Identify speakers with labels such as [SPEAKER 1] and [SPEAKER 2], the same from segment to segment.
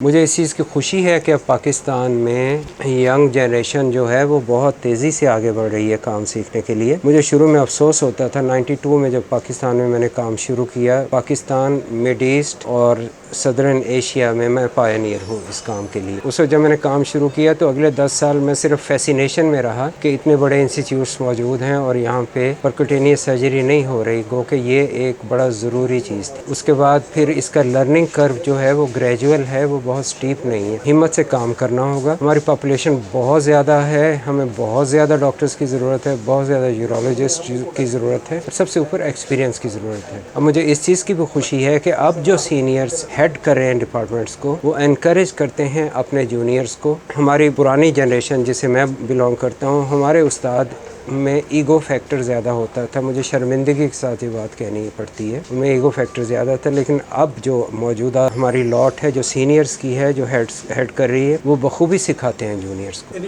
[SPEAKER 1] मुझे इस चीज़ की खुशी है कि अब पाकिस्तान में यंग जनरेशन जो है वो बहुत तेज़ी से आगे बढ़ रही है काम सीखने के लिए। मुझे शुरू में अफसोस होता था 92 में जब पाकिस्तान में मैंने काम शुरू किया। पाकिस्तान, मिड ईस्ट और सदर्न एशिया में मैं पायनियर हूँ इस काम के लिए। उस वक्त जब मैंने काम शुरू किया तो अगले 10 साल में सिर्फ फैसिनेशन में रहा कि इतने बड़े इंस्टीट्यूट्स मौजूद हैं और यहाँ पे परक्यूटेनियस सर्जरी नहीं हो रही, गो कि ये एक बड़ा ज़रूरी चीज़ थी। उसके बाद फिर इसका लर्निंग कर्व जो है वो ग्रेजुअल है, वो बहुत स्टीप नहीं है। हिम्मत से काम करना होगा। हमारी पॉपुलेशन बहुत ज़्यादा है, हमें बहुत ज़्यादा डॉक्टर्स की ज़रूरत है, बहुत ज़्यादा यूरोलॉजिस्ट की ज़रूरत है, सबसे ऊपर एक्सपीरियंस की ज़रूरत है। अब मुझे इस चीज़ की भी खुशी है कि अब जो सीनियर्स हेड कर रहे हैं डिपार्टमेंट्स को, वो एनकरेज करते हैं अपने जूनियर्स को। हमारी पुरानी जनरेशन जिसे मैं बिलोंग करता हूँ, हमारे उस्ताद में ईगो फैक्टर ज़्यादा होता था। मुझे शर्मिंदगी के साथ ये बात कहनी पड़ती है, उनमें ईगो फैक्टर ज़्यादा था। लेकिन अब जो मौजूदा हमारी लॉट है जो सीनियर्स की है, जो हेड कर रही है, वो बखूबी सिखाते हैं जूनियर्स को।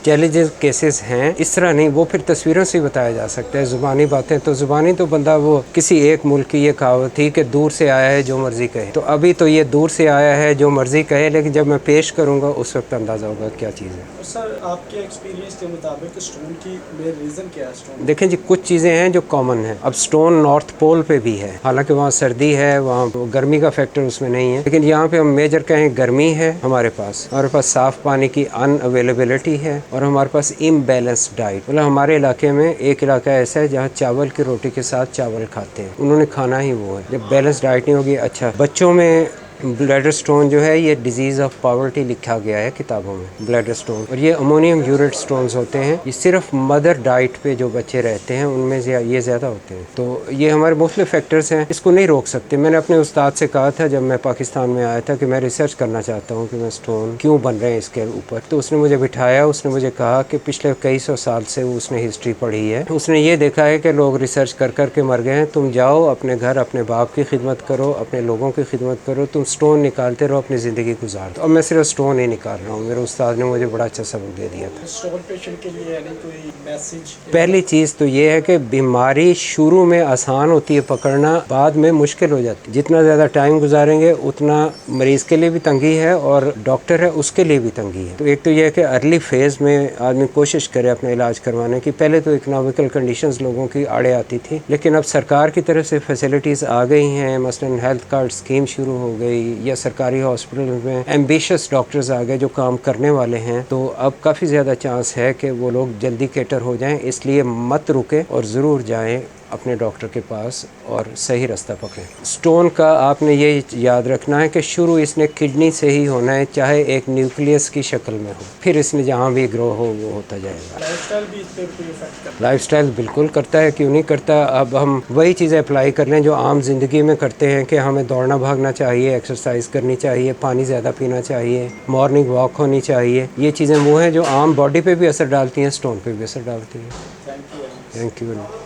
[SPEAKER 1] चैलेंजेस केसेस हैं इस तरह नहीं, वो फिर तस्वीरों से बताया जा सकता है। ज़ुबानी बातें तो ज़ुबानी तो बंदा, वो किसी एक मुल्क की ये कहावत थी कि दूर से आया है जो मर्ज़ी कहे। तो अभी तो ये दूर से आया है जो मर्ज़ी कहे, लेकिन जब मैं पेश करूँगा उस वक्त अंदाज़ा होगा क्या चीज़ है।
[SPEAKER 2] सर, आपके एक्सपीरियंस के मुताबिक स्टोन की मेन रीज़न क्या है? स्टोन
[SPEAKER 1] देखें जी, कुछ चीज़ें हैं जो कॉमन हैं। अब स्टोन नॉर्थ पोल पे भी है, हालांकि वहाँ सर्दी है, वहाँ गर्मी का फैक्टर उसमें नहीं है, लेकिन यहाँ पे हम मेजर कहें गर्मी है। हमारे पास साफ़ पानी की अनअवेलेबिलिटी है और हमारे पास इम्बैलेंस्ड डाइट। मतलब हमारे इलाके में एक इलाका ऐसा है जहाँ चावल की रोटी के साथ चावल खाते हैं, उन्होंने खाना ही वो है। जब बैलेंस डाइट नहीं होगी। अच्छा, बच्चों में ब्लैडर स्टोन जो है ये डिजीज़ ऑफ पॉवर्टी लिखा गया है किताबों में, ब्लैडर स्टोन। और ये अमोनियम यूरेट स्टोन्स होते हैं। ये सिर्फ मदर डाइट पे जो बच्चे रहते हैं उनमें ये ज़्यादा होते हैं। तो ये हमारे मुख्तलिफ फैक्टर्स हैं, इसको नहीं रोक सकते। मैंने अपने उस्ताद से कहा था जब मैं पाकिस्तान में आया था कि मैं रिसर्च करना चाहता हूँ कि मैं स्टोन क्यों बन रहे हैं इसके ऊपर। तो उसने मुझे बिठाया, उसने मुझे कहा कि पिछले कई सौ साल से उसने हिस्ट्री पढ़ी है, उसने ये देखा है कि लोग रिसर्च कर कर के मर गए हैं। तुम जाओ अपने घर अपने बाप की खिदमत करो, अपने लोगों की खिदमत करो, तुम स्टोन निकालते रहो, अपनी ज़िंदगी गुजार दो। अब मैं सिर्फ स्टोन ही निकाल रहा हूँ। मेरे उस्ताद ने मुझे बड़ा अच्छा सबक दे दिया था।
[SPEAKER 2] स्टोन पेशेंट के लिए यानी कोई मैसेज?
[SPEAKER 1] पहली चीज़ तो ये है कि बीमारी शुरू में आसान होती है पकड़ना, बाद में मुश्किल हो जाती है। जितना ज़्यादा टाइम गुजारेंगे उतना मरीज़ के लिए भी तंगी है और डॉक्टर है उसके लिए भी तंगी है। तो एक तो यह है कि अर्ली फेज़ में आदमी कोशिश करे अपना इलाज करवाने की। पहले तो इकनॉमिकल कंडीशंस लोगों की आड़े आती थी, लेकिन अब सरकार की तरफ से फैसिलिटीज़ आ गई हैं। मसलन हेल्थ कार्ड स्कीम शुरू हो गई, या सरकारी हॉस्पिटल में एम्बिशियस डॉक्टर्स आ गए जो काम करने वाले हैं। तो अब काफ़ी ज़्यादा चांस है कि वो लोग जल्दी कैटर हो जाएं। इसलिए मत रुके और ज़रूर जाएं अपने डॉक्टर के पास और सही रास्ता पकड़ें। स्टोन का आपने ये याद रखना है कि शुरू इसने किडनी से ही होना है, चाहे एक न्यूक्लियस की शक्ल में हो, फिर इसमें जहाँ भी ग्रो हो वो होता जाएगा।
[SPEAKER 2] लाइफस्टाइल भी इस पे कोई इफेक्ट करता है?
[SPEAKER 1] लाइफस्टाइल बिल्कुल करता है, क्यों नहीं करता। अब हम वही चीज़ें अप्लाई कर लें जो आम ज़िंदगी में करते हैं कि हमें दौड़ना भागना चाहिए, एक्सरसाइज करनी चाहिए, पानी ज़्यादा पीना चाहिए, मॉर्निंग वॉक होनी चाहिए। ये चीज़ें वो हैं जो आम बॉडी पे भी असर डालती हैं, स्टोन पे भी असर डालती हैं।
[SPEAKER 2] Thank you.
[SPEAKER 1] Thank you.